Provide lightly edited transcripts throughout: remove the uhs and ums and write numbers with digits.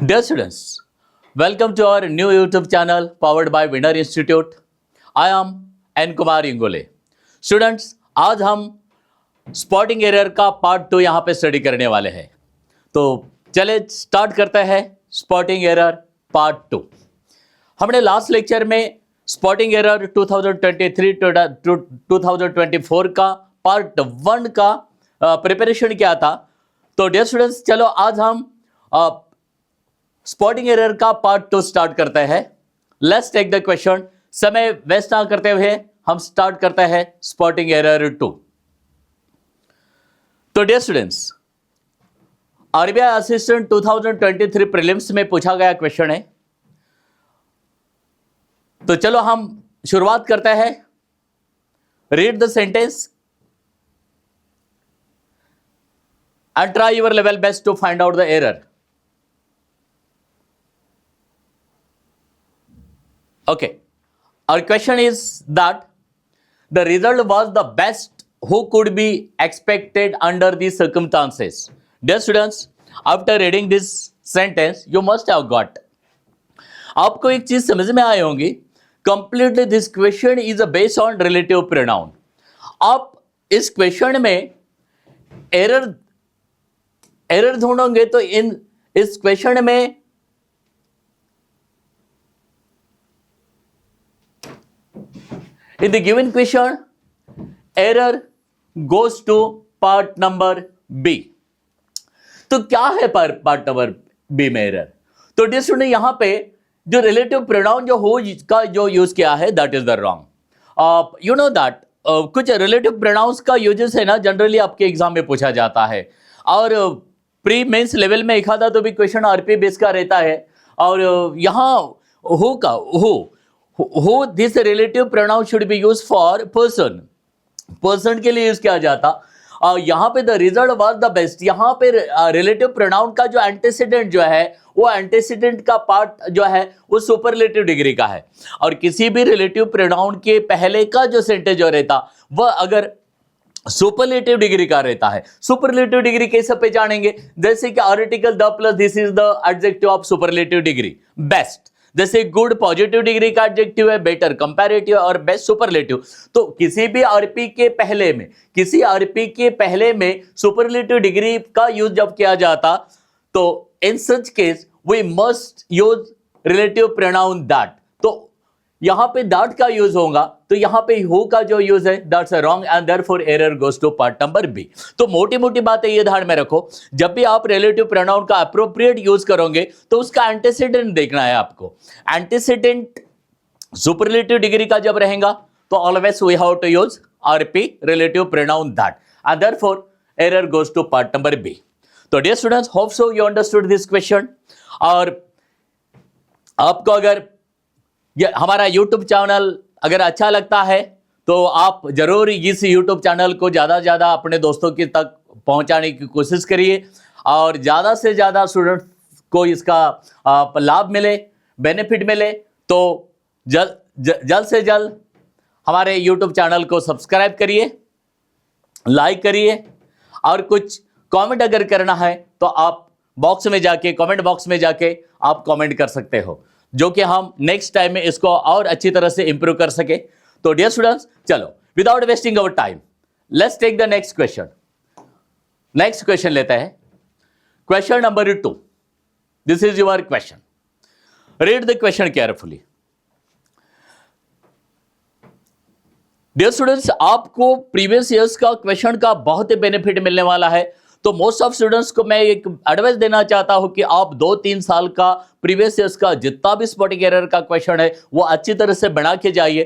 Dear students, welcome to our new YouTube channel powered by Winner Institute. I am N Kumar Ingole. Students, आज हम spotting error का part 2 यहाँ पे study करने वाले हैं. तो चले स्टार्ट करते हैं स्पॉटिंग एरर पार्ट 2. हमने लास्ट लेक्चर में स्पॉटिंग एरर 2023-2024 का पार्ट 1 का प्रिपरेशन किया था. तो डियर स्टूडेंट्स, चलो आज हम स्पॉटिंग एरर का पार्ट 2 स्टार्ट करते हैं. Let's take the question. समय वेस्ट ना करते हुए हम स्टार्ट करते हैं स्पॉटिंग एरर 2. तो dear students, RBI assistant 2023 prelims में पूछा गया क्वेश्चन है. तो चलो हम शुरुआत करते हैं. Read the sentence and try your level best to find out the error. Okay, our question is that the result was the best who could be expected under these circumstances. Dear students, after reading this sentence you must have got, आपको एक चीज समझ में आई होंगी. Completely this question is based on relative pronoun. आप इस question में error ढूंढोगे तो इस क्वेश्चन में in the given question error goes to part number B. तो क्या है पार्ट नंबर बी में एरर? तो डियर स्टूडेंट, यहां पे जो रिलेटिव प्रोनाउन जो हो का जो यूज किया है that is the wrong. You know that कुछ रिलेटिव प्रोनाउंस का यूजेस है ना, जनरली आपके एग्जाम में पूछा जाता है. और प्री मेंस लेवल में एक आधा तो भी क्वेश्चन आरपी बेस का रहता है. और यहाँ हो this relative pronoun should be use for person के लिए यूज किया जाता. यहाँ पे the result was the best. यहाँ पे रिलेटिव प्रोनाउन का जो एंटीसीडेंट जो है वो एंटीसीडेंट का पार्ट जो है वो सुपरलेटिव डिग्री का है. और किसी भी रिलेटिव प्रोनाउन के पहले का जो सेंटेंस जो रहता वह अगर सुपरलेटिव डिग्री का रहता है. सुपरलेटिव डिग्री कैसे पहचानेंगे? जैसे कि article the plus this is the adjective of superlative degree. Best जैसे गुड पॉजिटिव डिग्री का एडजेक्टिव है, बेटर कंपैरेटिव और बेस्ट सुपरलेटिव. तो किसी भी आरपी के पहले में सुपरलेटिव डिग्री का यूज जब किया जाता तो in such case we must use relative pronoun that. तो यहां पे दैट का यूज होगा, तो यहां पे हु का जो यूज है that's wrong and therefore error goes to part number B. तो मोटी मोटी बातें ये ध्यान में रखो, जब भी आप रिलेटिव प्रोनाउन का अप्रोप्रिएट यूज करोगे तो उसका एंटीसीडेंट देखना है आपको. एंटीसीडेंट सुपरलेटिव डिग्री का जब रहेगा तो always we have to use RP relative pronoun that and therefore error goes to part number B. तो dear students, hope so you understood this question. और आपको अगर हमारा YouTube चैनल अगर अच्छा लगता है तो आप जरूर इस YouTube चैनल को ज़्यादा से ज़्यादा अपने दोस्तों के तक पहुंचाने की कोशिश करिए और ज़्यादा से ज़्यादा स्टूडेंट्स को इसका लाभ मिले, बेनिफिट मिले. तो जल्द से जल्द हमारे YouTube चैनल को सब्सक्राइब करिए, लाइक करिए और कुछ कमेंट अगर करना है तो आप कमेंट बॉक्स में जाके आप कमेंट कर सकते हो, जो कि हम नेक्स्ट टाइम में इसको और अच्छी तरह से इंप्रूव कर सके. तो डियर स्टूडेंट्स, चलो without wasting our time let's take the next question. Next question लेते हैं. Question number 2. This is your question. Read the question carefully. Dear students, आपको प्रीवियस ईयर्स का क्वेश्चन का बहुत ही बेनिफिट मिलने वाला है. तो मोस्ट ऑफ स्टूडेंट्स को मैं एक एडवाइस देना चाहता हूं कि आप 2-3 साल का प्रीवियस ईयर्स का जितना भी स्पॉटिंग एरर का क्वेश्चन है वो अच्छी तरह से बना के जाइए.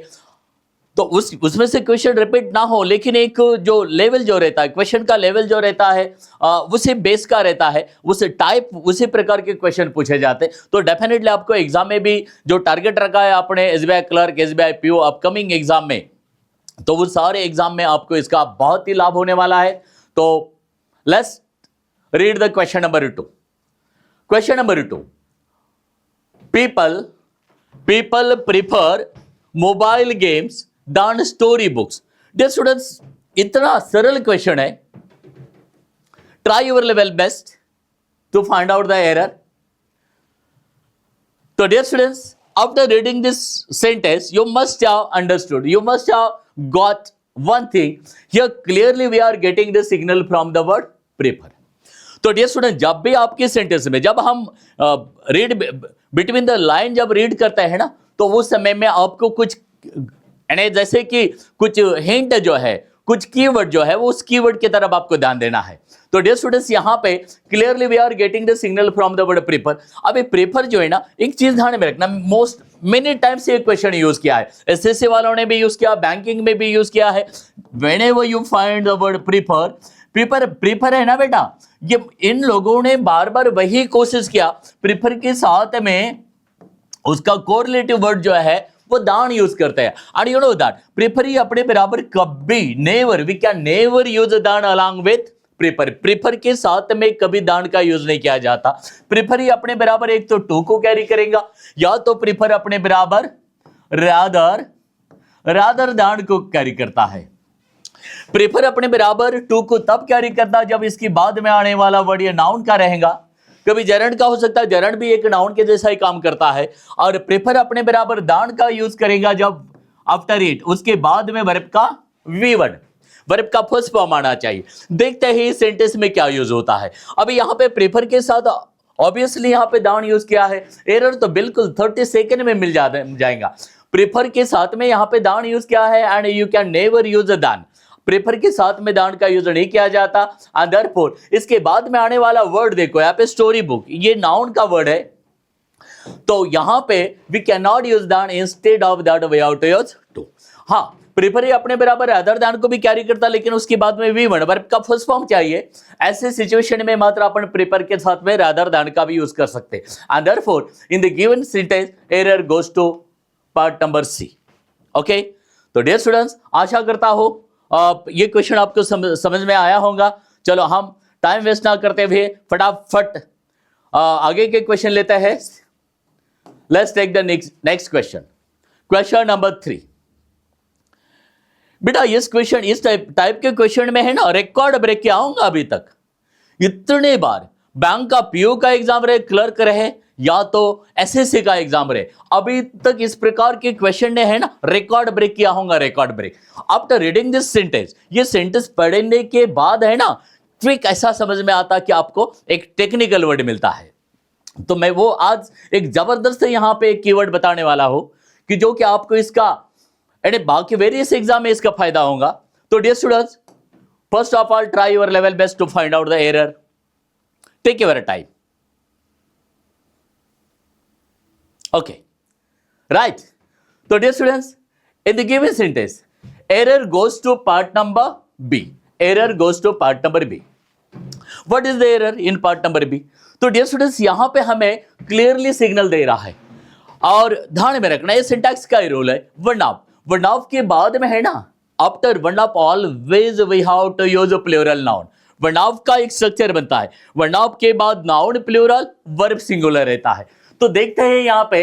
तो उसमें से क्वेश्चन रिपीट ना हो, लेकिन एक जो लेवल जो रहता है, क्वेश्चन का लेवल जो रहता है उसी बेस का रहता है, उसी प्रकार के क्वेश्चन पूछे जाते हैं. तो डेफिनेटली आपको एग्जाम में भी जो टारगेट रखा है आपने SBI clerk, SBI PO upcoming exam में, तो वो सारे एग्जाम में आपको इसका बहुत ही लाभ होने वाला है. तो let's read the question number 2. Question number 2. People prefer mobile games than story books. Dear students, इतना सरल क्वेश्चन है. Try your level best to find out the error. So dear students, after reading this sentence, you must have understood, you must have got one thing. Here clearly we are getting the signal from the word prefer. तो dear student, जब भी आपके sentence में जब हम read between the line जब read करते हैं ना, तो उस समय में आपको कुछ यानी जैसे कि कुछ हिंट जो है, कुछ कीवर्ड जो है, वो उस कीवर्ड की तरफ आपको ध्यान देना है. तो डियर स्टूडेंट्स, यहाँ पे clearly we are getting the signal from the word prefer. अब ये प्रेफर जो है ना, एक चीज ध्यान में रखना, मोस्ट मेनी टाइम्स ये क्वेश्चन यूज किया है, एसएससी वालों ने भी यूज किया, बैंकिंग में भी यूज किया है. Whenever you find the word prefer, prefer है ना बेटा, ये इन लोगों ने बार बार वही कोशिश किया, प्रेफर के साथ में उसका कोरिलेटिव वर्ड जो है वो दान यूज करते हैं. And you know that prefer ही अपने बराबर कभी never, we can never use than along with prefer. Prefer के साथ में कभी दान का यूज नहीं किया जाता. प्रेफर ही अपने बराबर एक तो टू को कैरी करेगा, या तो प्रेफर अपने बराबर रादर दान को कैरी करता है. प्रेफर अपने बराबर टू को तब कैरी करता जब इसके बाद में आने वाला वर्ड ये नाउन का रहेगा. कभी जरंड का हो सकता है, जरंड भी एक नाउन के जैसा ही काम करता है. और प्रेफर अपने बराबर दान का यूज करेगा जब आफ्टर इट उसके बाद में वर्ब का वी वर्ड, वर्ब का फर्स्ट फॉर्म आना चाहिए. देखते हैं इस सेंटेंस में क्या यूज होता है. अभी यहाँ पे प्रेफर के साथ ऑब्वियसली यहाँ पे दान यूज किया है. एरर तो बिल्कुल 30 सेकेंड में मिल जाएगा. प्रेफर के साथ में यहाँ पे दान यूज किया है and you can never use a दान. प्रेफर के साथ में दान का यूज नहीं किया जाता. एंड देयरफॉर इसके बाद में आने वाला वर्ड देखो, यहाँ पे स्टोरी बुक, ये नाउन का वर्ड है, तो यहाँ पे we can not use than, instead of that we have to use to. हाँ, प्रेफर ही अपने बराबर अदर दान को भी कैरी करता, लेकिन उसके बाद में वी वर्ड, वर्ब का फर्स्ट फॉर्म चाहिए. ऐसे सिचुएशन में मात्र अपन प्रेफर के साथ में अदर दान का भी यूज कर सकते. And therefore in the given sentence error goes to part number C. Okay, तो डियर स्टूडेंट्स, आशा करता हो ये क्वेश्चन आपको समझ में आया होगा. चलो हम टाइम वेस्ट ना करते हुए फटाफट आगे के क्वेश्चन लेते हैं. Let's take the next question, question number 3. बेटा इस क्वेश्चन, इस टाइप के क्वेश्चन में है ना, रिकॉर्ड ब्रेक किया होगा अभी तक. इतने बार बैंक का पीओ का एग्जाम रहे, क्लर्क रहे, या तो एसएससी का एग्जाम रहे, अभी तक इस प्रकार के क्वेश्चन ने है ना रिकॉर्ड ब्रेक किया होगा. Record break after reading this sentence, ये सेंटेंस पढ़ने के बाद है ना ट्रिक ऐसा समझ में आता कि आपको एक टेक्निकल वर्ड मिलता है. तो मैं वो आज एक जबरदस्त यहाँ पे एक कीवर्ड बताने वाला हूं कि जो कि आपको इसका बाकी वेरियस एग्जाम में इसका फायदा होगा. तो dear students, first of all try your level best to find out the error. Take your time. Okay, right. So dear students, in the given sentence, error goes to part number B. Error goes to part number B. What is the error in part number B? तो dear students, यहाँ पे हमें clearly signal दे रहा है. और ध्यान में रखना, ये सिंटैक्स का ही रूल है. वर्ड ऑफ के बाद में है ना, after word of always we have to use a plural noun. Word of का एक स्ट्रक्चर बनता है, वर्ड ऑफ के बाद नाउन प्लूरल, वर्ब सिंगुलर रहता है. तो देखते हैं यहाँ पे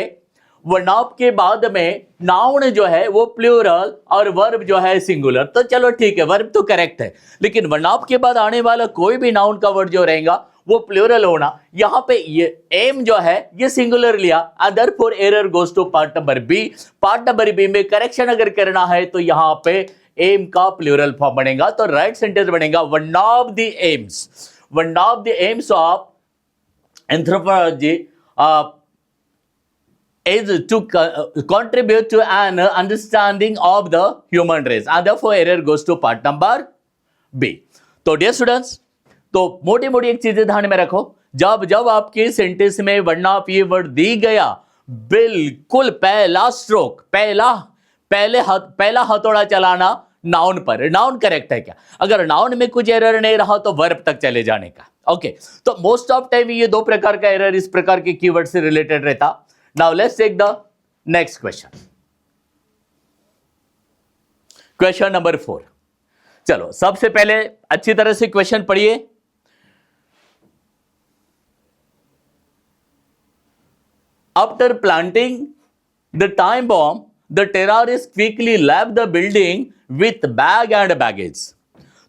वर्ड ऑफ के बाद में नाउन जो है वो प्लूरल और वर्ब जो है सिंगुलर. तो चलो ठीक है, वर्ब तो करेक्ट है, लेकिन वर्ड ऑफ के बाद आने वाला कोई भी नाउन का वर्ड जो रहेगा वो प्लूरल होना. यहाँ पे ये एम जो है ये सिंगुलर लिया. Therefore error goes to part number B. Part number B में करेक्शन अगर करना है तो यहाँ पे एम का प्लूरल फॉर्म बनेगा. तो राइट सेंटेंस बनेगा one of the AIIMS of anthropology is to contribute to an understanding of the human race, and therefore error goes to part number B. तो dear students, तो मोटी मोटी एक चीजें ध्यान में रखो, जब आपके सेंटेंस में वर्ड ऑफ ये वर्ड दी गया, बिल्कुल पहला स्ट्रोक, पहला हथौड़ा चलाना नाउन पर. नाउन करेक्ट है क्या? अगर नाउन में कुछ एरर नहीं रहा तो वर्ब तक चले जाने का. ओके, तो मोस्ट ऑफ टाइम ये दो प्रकार का एरर इस प्रकार के कीवर्ड से रिलेटेड रहता. Now let's take the next question. Question number 4. चलो सबसे पहले अच्छी तरह से क्वेश्चन पढ़िए. After planting the time bomb, the terrorists quickly left the building with bag and baggage.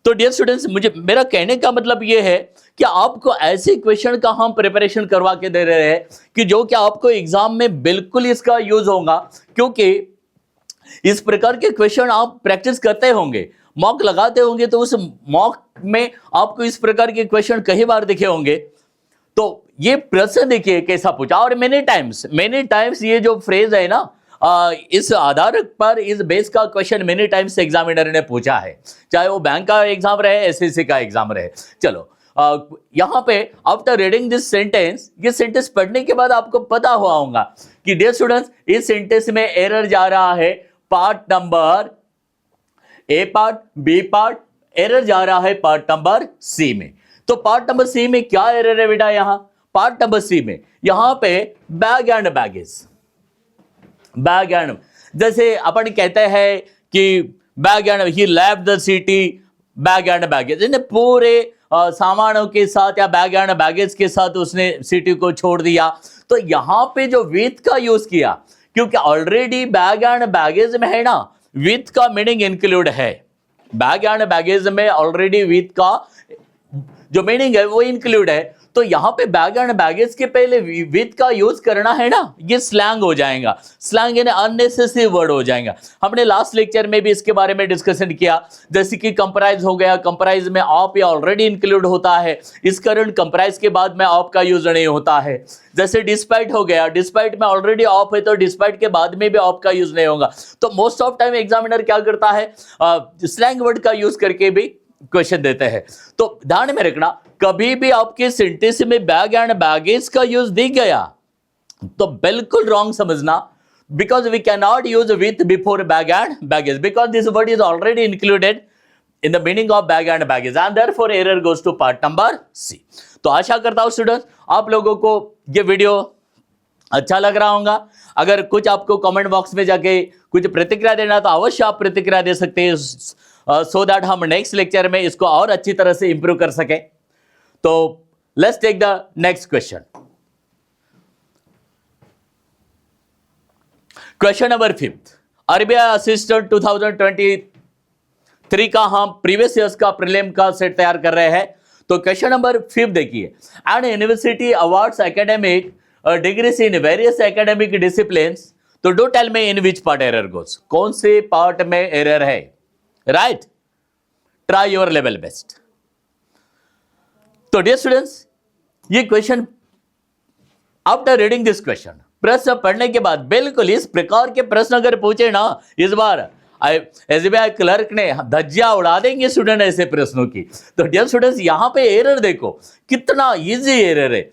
तो डियर स्टूडेंट्स, मुझे मेरा कहने का मतलब ये है कि आपको ऐसे क्वेश्चन का हम प्रिपरेशन करवा के दे रहे हैं कि जो कि आपको एग्जाम में बिल्कुल इसका यूज होगा, क्योंकि इस प्रकार के क्वेश्चन आप प्रैक्टिस करते होंगे, मॉक लगाते होंगे, तो उस मॉक में आपको इस प्रकार के क्वेश्चन कई बार दिखे होंगे। तो ये प्रश्न देखिए कैसा पूछा, और मेनी टाइम्स ये जो फ्रेज है ना, इस आधार पर इस बेस का क्वेश्चन मेनी टाइम्स एग्जामिनर ने पूछा है, चाहे वो बैंक का एग्जाम रहे, एसएससी का एग्जाम रहे। चलो यहां पे आफ्टर रीडिंग दिस सेंटेंस, ये सेंटेंस पढ़ने के बाद आपको पता हुआ होगा कि डियर स्टूडेंट्स, इस सेंटेंस में एरर जा रहा है part number A part, B part, error जा रहा है पार्ट नंबर सी में। तो पार्ट नंबर सी में क्या एरर है बेटा? यहां पार्ट नंबर सी में यहां पे bag and baggage, bag and, जैसे अपन कहते हैं कि bag and he left the city bag and baggage, यानी पूरे सामानों के साथ या बैग एंड बैगेज के साथ उसने सिटी को छोड़ दिया। तो यहां पे जो विथ का यूज किया, क्योंकि ऑलरेडी बैग एंड बैगेज में है ना, विथ का मीनिंग इंक्लूड है, बैग एंड बैगेज में ऑलरेडी विथ का जो मीनिंग है वो इंक्लूड है। तो यहां पे बैग एंड बैगेज के पहले विथ का यूज करना है ना, ये स्लैंग हो जाएगा, स्लैंग यानी अननेसेसरी वर्ड हो जाएगा। हमने लास्ट लेक्चर में भी इसके बारे में डिस्कशन किया, जैसे कि कंप्राइज हो गया, कंप्राइज में ऑफ या ऑलरेडी इंक्लूड होता है, इस कारण कंप्राइज के बाद में ऑफ का यूज नहीं होता है। जैसे डिस्पाइट हो गया, डिस्पाइट में ऑलरेडी ऑफ है तो डिस्पाइट के बाद में भी ऑफ का यूज नहीं होगा। तो मोस्ट ऑफ टाइम एग्जामिनर क्या करता है, स्लैंग वर्ड का यूज करके भी क्वेश्चन देते हैं। तो ध्यान में रखना, कभी भी आपके सेंटेंस में बैग एंड बैगेज का यूज दिख गया तो बिल्कुल रॉन्ग समझना, because we can not use with before bag and baggage, because this word is already included in the meaning of bag and baggage, and therefore error goes to part number C. तो आशा करता हूं students आप लोगों को ये video अच्छा लग रहा होगा। अगर कुछ आपको कमेंट बॉक्स में जाके कुछ प्रतिक्रिया देना तो अवश्य आप प्रतिक्रिया दे सकते हैं, सो दैट हम नेक्स्ट लेक्चर में इसको और अच्छी तरह से इंप्रूव कर सके। तो let's take the next question. Question number 5, RBI assistant 2023 का हम प्रीवियस ईयर्स का प्रीलिम का सेट तैयार कर रहे हैं। तो क्वेश्चन नंबर 5 देखिए, and university awards academic degrees in various academic disciplines, तो do tell me in which part error goes, कौन से पार्ट में एरर है? Right, try your level best. तो डियर स्टूडेंट्स, ये question after reading this question, प्रश्न पढ़ने के बाद बिल्कुल इस प्रकार के प्रश्न अगर पूछे ना, इस बार एसबीआई क्लर्क ने धज्जियां उड़ा देंगे स्टूडेंट ऐसे प्रश्नों की। तो डियर स्टूडेंट्स, यहां पे एरर देखो कितना इजी एरर है।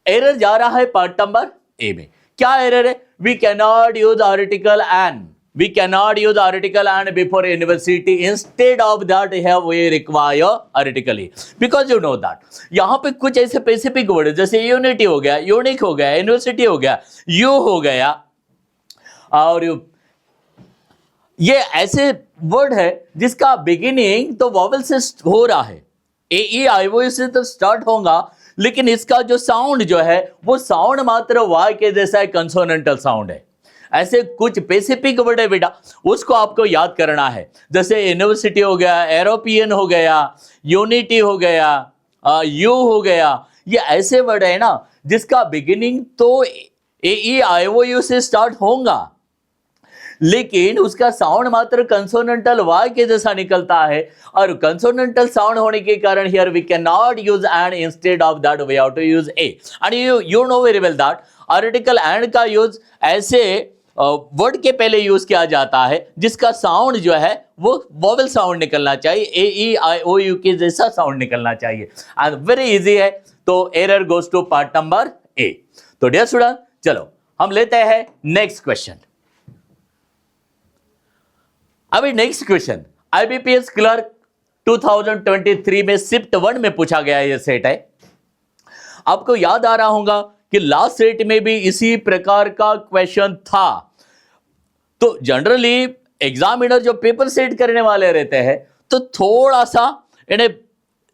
एरर जा रहा है पार्ट नंबर ए में। क्या एरर है? We can not use article an, we cannot use article and before university, instead of that have we require article E, because you know that यहां पे कुछ ऐसे स्पेसिफिक वर्ड है, जैसे यूनिटी हो गया, यूनिक हो गया, यूनिवर्सिटी हो गया, यू हो गया, और ये ऐसे वर्ड है जिसका बिगिनिंग तो वॉवल से हो रहा है, ए ई आई ओ से तो स्टार्ट होगा, लेकिन इसका जो साउंड जो है वो साउंड मात्र वाई के जैसा है, कंसोनेंटल साउंड है। ऐसे कुछ स्पेसिफिक वर्ड है बेटा, उसको आपको याद करना है, जैसे यूनिवर्सिटी हो गया, एरोपियन हो गया, यूनिटी हो गया, यू हो गया। ये ऐसे वर्ड है ना जिसका बिगिनिंग तो ए ई आई ओ यू से स्टार्ट होगा, लेकिन उसका साउंड मात्र कंसोनेंटल वाई के जैसा निकलता है, और कंसोनेंटल साउंड होने के कारण here we can not use an, instead of that we have to use a. And you know very well that article an का यूज ऐसे वर्ड के पहले यूज किया जाता है जिसका साउंड जो है वो वोवेल साउंड निकलना चाहिए, ए ई आई ओ यू के जैसा साउंड निकलना चाहिए। एंड वेरी इजी है, तो error goes to part number A. तो डियर स्टूडेंट, चलो हम लेते हैं नेक्स्ट क्वेश्चन। अभी नेक्स्ट क्वेश्चन आईबीपीएस क्लर्क 2023 में शिफ्ट 1 में पूछा गया ये सेट है। आपको याद आ रहा होगा कि लास्ट सेट में भी इसी प्रकार का क्वेश्चन था। तो जनरली एग्जामिनर जो पेपर सेट करने वाले रहते हैं तो थोड़ा सा इन्हें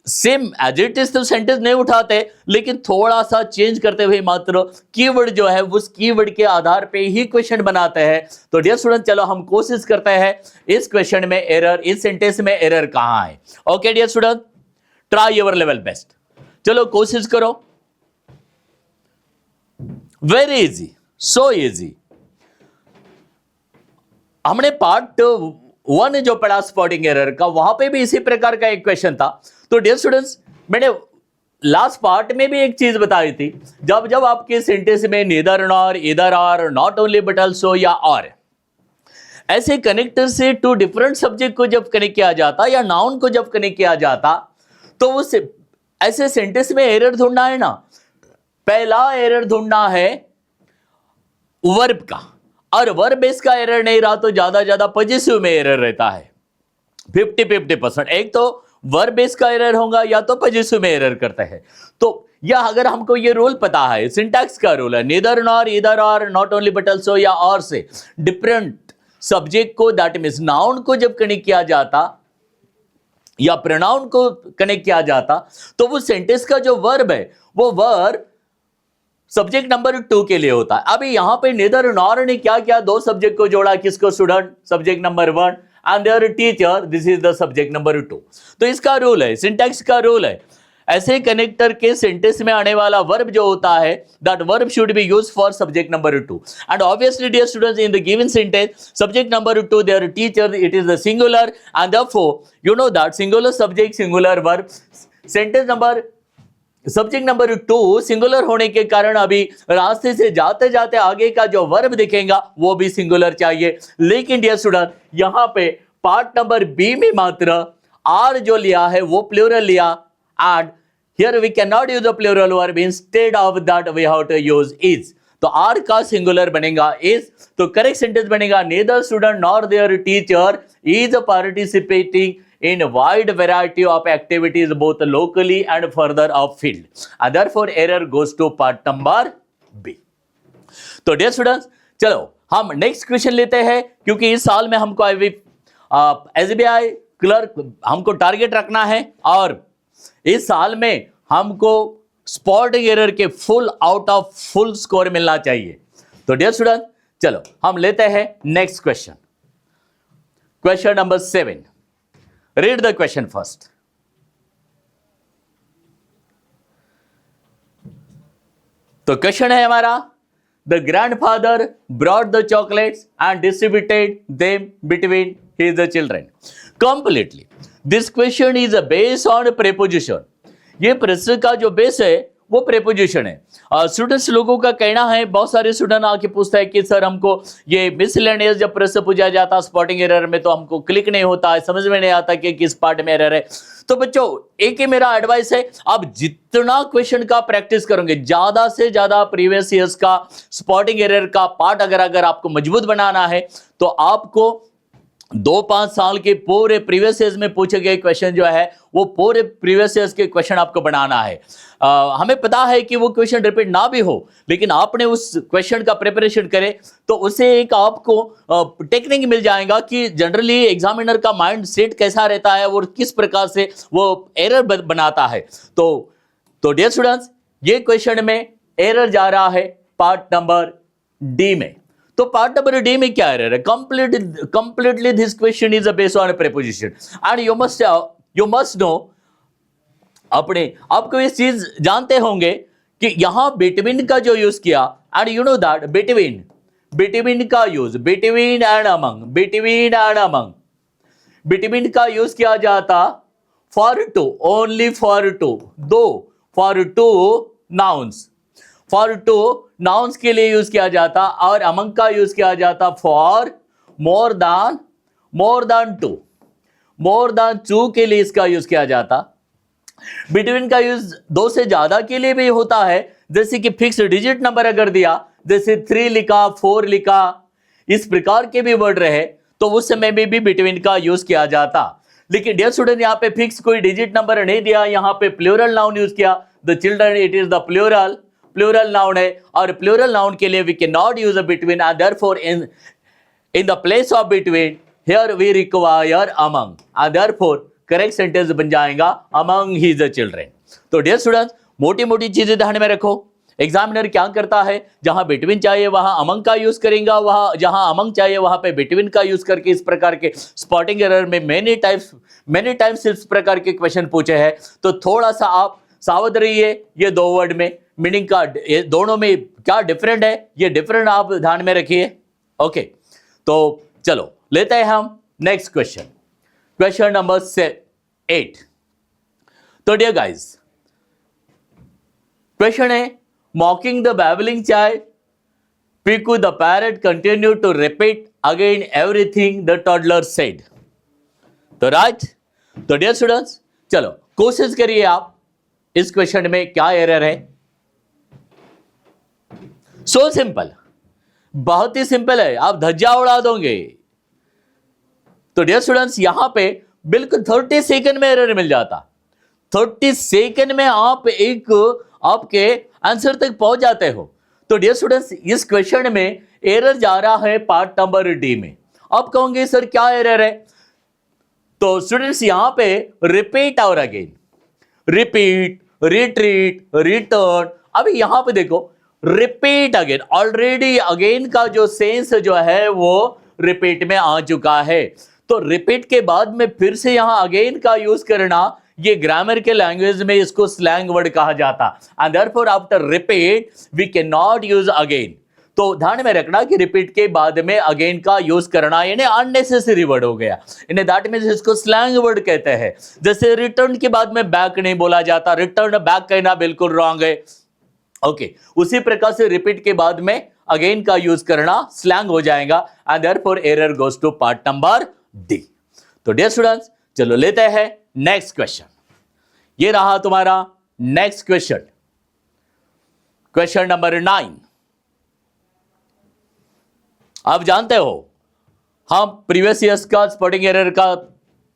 सेम एज इट इज तो सेंटेंस नहीं उठाते, लेकिन थोड़ा सा चेंज करते हुए मात्र कीवर्ड जो है उस कीवर्ड के आधार पे ही क्वेश्चन बनाते हैं। तो डियर स्टूडेंट, चलो हम कोशिश करते हैं इस क्वेश्चन में एरर, इस सेंटेंस में एरर कहां है। Okay dear student, try your level best. चलो कोशिश करो। Very easy, so easy. हमने पार्ट 1 जो पढ़ा स्पॉटिंग एरर का, वहां पे भी इसी प्रकार का एक क्वेश्चन था। तो डियर स्टूडेंट्स, मैंने लास्ट पार्ट में भी एक चीज बताई थी, जब जब आपके सेंटेंस में नीदर नॉर, इधर और, नॉट ओनली बट ऑल्सो या और ऐसे कनेक्टर से टू डिफरेंट सब्जेक्ट को जब कनेक्ट किया जाता या नाउन को जब कनेक्ट किया जाता, तो उस ऐसे सेंटेंस में एरर ढूंढना है ना, पहला एरर ढूंढना है वर्ब का, और वर्ब बेस का एरर नहीं रहा तो ज्यादा पॉजिटिव में एरर रहता है 50-50%। एक तो वर्ब बेस का एरर होगा या तो पॉजिटिव में एरर करता है। तो या अगर हमको ये रूल पता है, सिंटैक्स का रूल है, नीदर नॉर, इधर और, नॉट ओनली बट ऑल्सो या और से डिफरेंट सब्जेक्ट को, दैट मीन्स नाउन को जब कनेक्ट किया जाता या प्रोनाउन को कनेक्ट किया जाता, तो वो सेंटेंस का जो वर्ब है वो वर्ब सब्जेक्ट नंबर 2 के लिए होता है। अभी यहां पे नीदर नॉर ने क्या किया, दो सब्जेक्ट को जोड़ा, किसको, student, subject number 1 and there teacher, this is the subject number 2। तो इसका रूल है, सिंटैक्स का रूल है, ऐसे कनेक्टर के सेंटेंस में आने वाला वर्ब जो होता है, that verb should be used for subject number 2। And obviously dear students, in the given sentence subject number 2 their teacher, it is the singular and therefore you know that singular subject singular verb, sentence number subject number 2 singular होने के कारण अभी रास्ते से जाते जाते आगे का जो वर्ब दिखेगा वो भी सिंगुलर चाहिए। लेकिन डियर स्टूडेंट, यहां पे पार्ट नंबर बी में मात्र आर जो लिया है वो प्लूरल लिया, and here we can not use a plural verb, instead of that we have to use is. तो आर का सिंगुलर बनेगा इज। तो करेक्ट सेंटेंस बनेगा, neither student nor their teacher is participating in wide variety of activities both locally and further afield, and therefore error goes to part number B। तो dear students, चलो हम next question लेते हैं, क्योंकि इस साल में हमको एसबीआई क्लर्क हमको टारगेट रखना है, और इस साल में हमको स्पॉटिंग एरर के full out of full score मिलना चाहिए। तो डियर स्टूडेंट, चलो हम लेते हैं next question, question number 7। Read the question first. तो क्वेश्चन है हमारा, the grandfather brought the chocolates and distributed them between his children completely. This question is a base on preposition. ये प्रश्न का जो बेस है वो प्रेपोजिशन है। स्टूडेंट्स लोगों का कहना है, बहुत सारे स्टूडेंट आके पूछता है कि सर हमको ये मिसलेनियस जब प्रश्न पूछा जाता है स्पॉटिंग एरर में तो हमको क्लिक नहीं होता है, समझ में नहीं आता कि किस पार्ट में एरर है। तो बच्चों, एक ही मेरा एडवाइस है, आप जितना क्वेश्चन का प्रैक्टिस करोगे, ज्यादा से ज्यादा प्रीवियस ईयर्स का स्पॉटिंग एरर का पार्ट अगर आपको मजबूत बनाना है, तो आपको 2-5 साल के पूरे प्रीवियस ईयर्स में पूछे गए क्वेश्चन जो है वो पूरे प्रीवियस ईयर्स के क्वेश्चन आपको बनाना है। हमें पता है कि वो क्वेश्चन रिपीट ना भी हो, लेकिन आपने उस क्वेश्चन का प्रिपरेशन करे तो उससे एक आपको टेक्निक मिल जाएगा कि जनरली एग्जामिनर का माइंड सेट कैसा रहता है और किस प्रकार से वो एरर बनाता है। तो डियर स्टूडेंट्स, ये क्वेश्चन में एरर जा रहा है पार्ट नंबर डी में। तो पार्ट नंबर डी में क्या एरर है? Completely this question is based on preposition and you must know, आपको इस चीज जानते होंगे कि यहां बिटवीन का जो यूज किया, and you know that between का use, between and among, between का यूज किया जाता for two, only for two, for two nouns, for two nouns के लिए यूज किया जाता, और अमंग का यूज किया जाता फॉर मोर देन टू के लिए इसका यूज किया जाता। बिटवीन का यूज 2 से ज्यादा के लिए भी होता है, जैसे कि फिक्स डिजिट नंबर अगर दिया, जैसे 3 लिखा, 4 लिखा, इस प्रकार के भी वर्ड रहे तो उस समय में भी बिटवीन का यूज किया जाता। लेकिन डियर स्टूडेंट, यहाँ पे फिक्स कोई डिजिट नंबर नहीं दिया, यहाँ पे प्लूरल नाउन यूज किया, the children, it is the plural noun है, और प्लूरल नाउन के लिए we can not use a between, and therefore in the place of between here we require among, and therefore correct sentence बन जाएगा among his children. तो dear students, मोटी मोटी चीजें ध्यान में रखो। एग्जामिनर क्या करता है, जहां बिटवीन चाहिए वहां अमंग का यूज करेगा, वहां जहां अमंग चाहिए वहां पे बिटवीन का यूज करके इस प्रकार के स्पॉटिंग एरर में मेनी टाइम्स इस प्रकार के क्वेश्चन पूछे हैं। तो थोड़ा सा आप सावध रहिए। ये दो वर्ड में मीनिंग का ये दोनों में क्या डिफरेंट है, ये डिफरेंट आप ध्यान में रखिए। ओके, तो चलो लेते हैं हम नेक्स्ट क्वेश्चन, क्वेश्चन नंबर 8। तो डियर गाइस, क्वेश्चन है mocking the babbling child, Piku the parrot continued to repeat again everything the toddler said. तो राइट, तो डियर स्टूडेंट्स चलो कोशिश करिए आप इस क्वेश्चन में क्या एरर है। सो सिंपल, बहुत ही सिंपल है, आप धज्जा उड़ा दोगे। तो डियर स्टूडेंट्स यहां पे बिल्कुल 30 सेकंड में एरर मिल जाता। 30 सेकंड में आप एक आपके आंसर तक पहुंच जाते हो। तो डियर स्टूडेंट्स इस क्वेश्चन में एरर जा रहा है पार्ट नंबर डी में। आप कहोगे सर क्या एरर है? तो स्टूडेंट्स यहां पे रिपीट और अगेन, रिपीट, रिट्रीट, रिटर्न। अभी यहां पे देखो रिपीट अगेन, ऑलरेडी अगेन का जो सेंस जो है वो रिपीट में आ चुका है। तो रिपीट के बाद में फिर से यहां अगेन का यूज करना, ये ग्रामर के लैंग्वेज में इसको स्लैंग वर्ड कहा जाता। And therefore after repeat we can not use again. तो ध्यान में रखना कि रिपीट के बाद में अगेन का यूज करना यानी अननेसेसरी वर्ड हो गया, इन्हें दैट मींस इसको स्लैंग वर्ड कहते हैं। जैसे रिटर्न के बाद में बैक नहीं बोला जाता, रिटर्न बैक कहना बिल्कुल रॉन्ग है। ओके, उसी प्रकार से रिपीट के बाद में अगेन का यूज करना स्लैंग हो जाएगा। And therefore error goes to part number D. तो डियर स्टूडेंट्स चलो लेते हैं नेक्स्ट क्वेश्चन। ये रहा तुम्हारा नेक्स्ट क्वेश्चन, क्वेश्चन नंबर 9। आप जानते हो हम प्रीवियस ईयर्स का स्पॉटिंग एरर का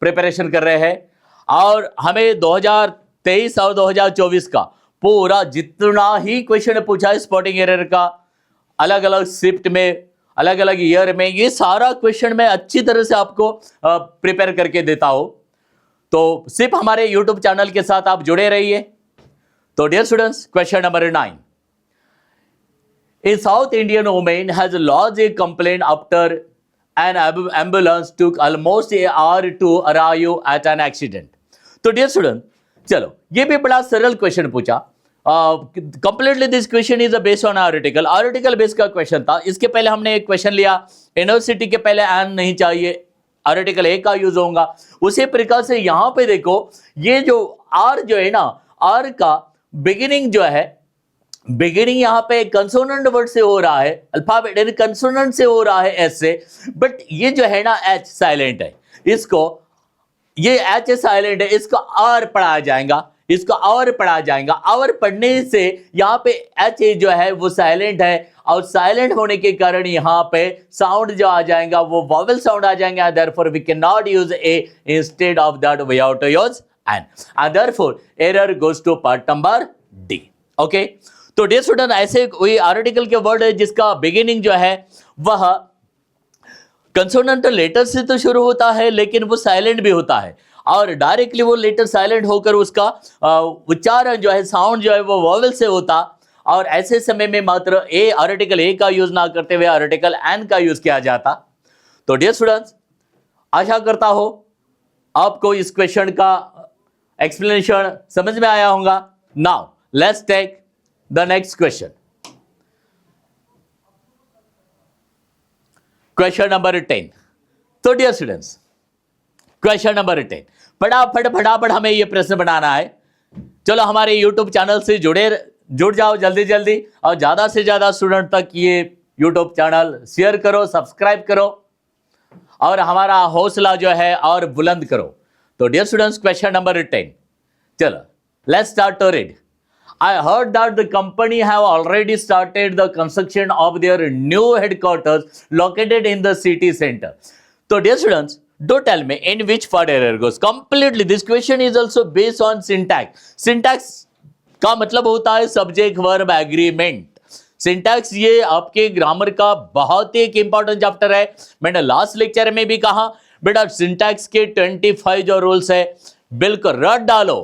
प्रिपरेशन कर रहे हैं और हमें 2023 और 2024 का पूरा जितना ही क्वेश्चन पूछा है स्पॉटिंग एरर का, अलग अलग शिफ्ट में, अलग अलग ईयर में, ये सारा क्वेश्चन मैं अच्छी तरह से आपको प्रिपेयर करके देता हूं। तो सिर्फ हमारे YouTube चैनल के साथ आप जुड़े रहिए। तो dear students question number 9, A South Indian woman has lodged a complaint after an ambulance took almost an hour to arrive at an accident. तो डियर स्टूडेंट चलो ये भी बड़ा सरल क्वेश्चन पूछा। Completely this question is based on article based का question था। इसके पहले हमने एक क्वेश्चन लिया, यूनिवर्सिटी के पहले एन नहीं चाहिए, आर्टिकल ए का यूज होगा। उसी प्रकार से यहां पे देखो ये जो आर जो है ना, आर का बिगिनिंग जो है, बिगिनिंग यहां पे कंसोनेंट वर्ड से हो रहा है, अल्फाबेट यानी कंसोनेंट से हो रहा है एस से, बट ये जो है ना एच साइलेंट है, इसको ये एच साइलेंट है, इसको आर पढ़ाया जाएगा, इसको और पढ़ा जाएगा। और पढ़ने से यहाँ पे एच जो है वो साइलेंट है और साइलेंट होने के कारण यहाँ पे साउंड जो आ जाएगा वो वॉवेल साउंड आ जाएगा। Therefore we can not use a instead of that, we have to use an, and therefore error goes to part number D. Okay, तो डियर स्टूडेंट ऐसे कोई आर्टिकल के वर्ड है जिसका बिगिनिंग जो है वह कंसोनेंट लेटर से तो शुरू होता है लेकिन वो साइलेंट भी होता है और डायरेक्टली वो लेटर साइलेंट होकर उसका उच्चारण जो है, साउंड जो है वो वॉवेल से होता। और ऐसे समय में मात्र ए आर्टिकल ए का यूज ना करते हुए आर्टिकल एन का यूज किया जाता। तो डियर स्टूडेंट्स आशा करता हो आपको इस क्वेश्चन का एक्सप्लेनेशन समझ में आया होगा। Now let's take the next question, question number 10। तो डियर स्टूडेंट्स क्वेश्चन नंबर 10, फटाफट हमें ये प्रश्न बनाना है। चलो हमारे YouTube चैनल से जुड़ जाओ जल्दी जल्दी और ज्यादा से ज्यादा स्टूडेंट तक ये YouTube चैनल शेयर करो, सब्सक्राइब करो और हमारा हौसला जो है और बुलंद करो। तो डियर स्टूडेंट्स क्वेश्चन नंबर 10, चलो let's start to read. I heard that the company have already started the construction of their new headquarters located in the city center. So dear students, do tell me in which part error goes. Completely this question is also based on syntax. Syntax का मतलब होता है subject verb agreement. Syntax ये आपके grammar का बहुत ही एक important chapter है। मैंने लास्ट लेक्चर में भी कहा बेटा सिंटैक्स के 25 जो रूल्स है बिल्कुल रट डालो,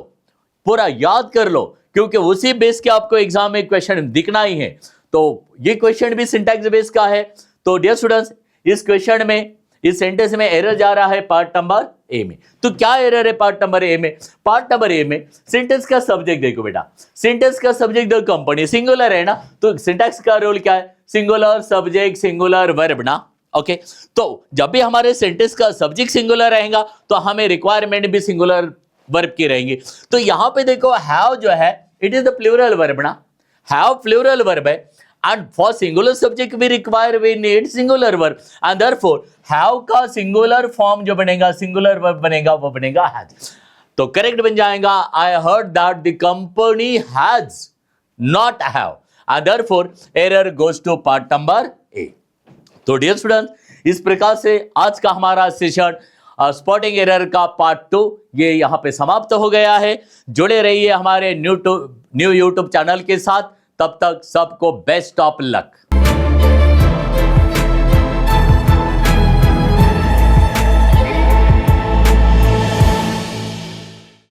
पूरा याद कर लो, क्योंकि उसी बेस के आपको एग्जाम में क्वेश्चन दिखना ही है। तो ये क्वेश्चन भी सिंटैक्स बेस का है। तो डियर स्टूडेंट्स, इस क्वेश्चन में, इस सेंटेंस में एरर जा रहा है पार्ट नंबर ए में। तो क्या एरर है पार्ट नंबर ए में? पार्ट नंबर ए में सिंटेंस का सब्जेक्ट देखो बेटा, सिंटेंस का सब्जेक्ट देखो कंपनी, सिंगुलर है ना, तो सिंटैक्स का रोल क्या है? सिंगुलर सब्जेक्ट सिंगुलर वर्ब ना। ओके, तो जब भी हमारे सेंटेंस का सब्जेक्ट सिंगुलर रहेगा तो हमें रिक्वायरमेंट भी सिंगुलर वर्ब की रहेंगी। तो यहां पे देखो हैव जो है it is the plural verb ना, हैव प्लूरल वर्ब है, and for singular subject we require, we need singular verb, and therefore have का singular form जो बनेगा, singular verb बनेगा, वो बनेगा has। तो करेक्ट बन जाएगा I heard that the company has, not have, and therefore error goes to part number A। तो डियर स्टूडेंट, इस प्रकार से आज का हमारा सेशन स्पॉटिंग एरर का पार्ट 2 ये यहाँ पे समाप्त हो गया है। जुड़े रहिए हमारे न्यू यूट्यूब चैनल के साथ। तब तक सबको बेस्ट ऑफ लक।